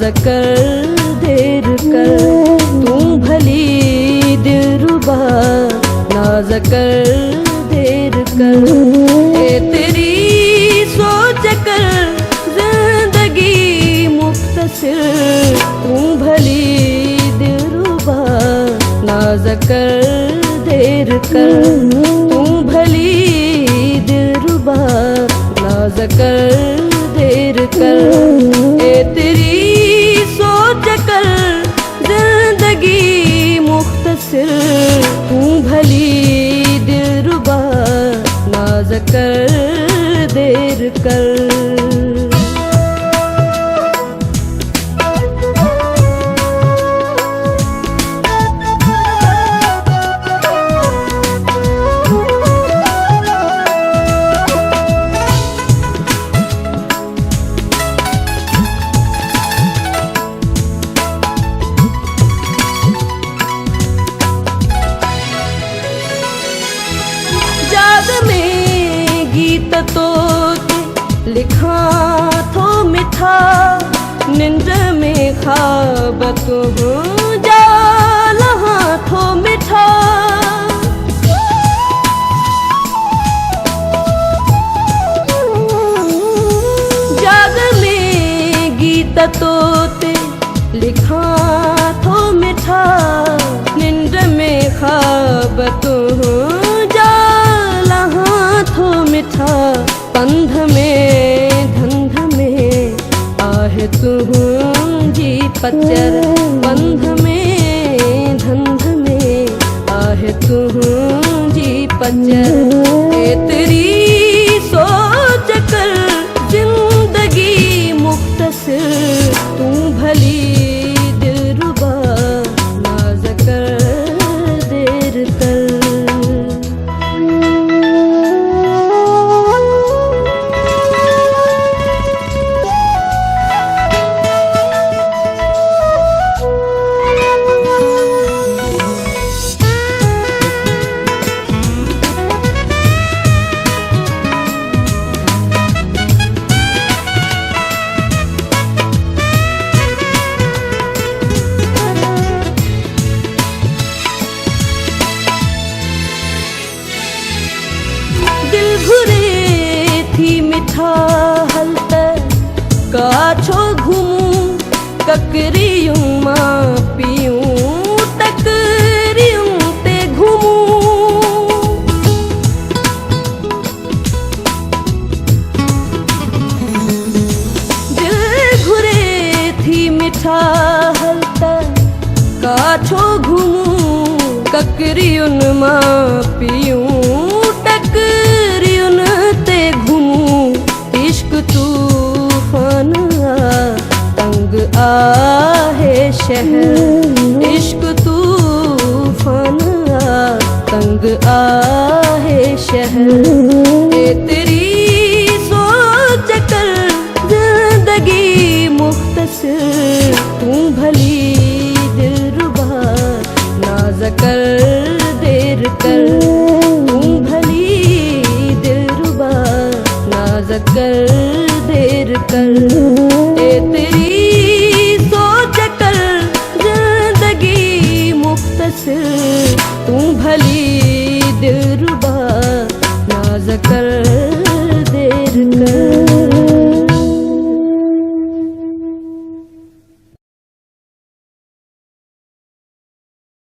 कर देर कर, तू भली दिलरुबा नाज कर देर कर। ए तेरी सोच कर जिंदगी मुख्तसर, तू भली दिलरुबा नाज कर देर कर, तू भली दिलरुबा नाज कर देर कर। ए तेरी सोच कर जिंदगी मुख्तसर, तू भली दिलरुबा नाज कर देर कर। गीत तो लिखा थो मिठा, निंद में ख्वाब तो जाला थो मिठा। जाग में गीत तो लिखा थो मिठा, निंद में ख्वाब तो थो मिठा। पंध में धंध में आहे तू जी पचर, पंध में धंध में आहे तू जी पचर। ए तेरी सोच कर जिंदगी मुख्तसर, तू भली दिलरुबा नाज कर देर कर। मिठा हलतर काछो घूमूं, ककरियूं मां पियूं, तकरियूं ते घूमूं। दिल घुरे थी मिठा हलतर काछो घूमूं, ककरियूं मां पियूं, तकरियूं ते घूमूं। इश्क तूफान तंग आहे शहर, इश्क तूफान तंग आहे शहर। ए तेरी सोच कर जिंदगी मुख्तसर, तू भली दिलरुबा नाज कर देर कर, तू भली दिलरुबा नाज कर देर कर। ए तेरी सोच कर जिंदगी मुख्तसर, तू भली दिलरुबा नाज कर देर कर।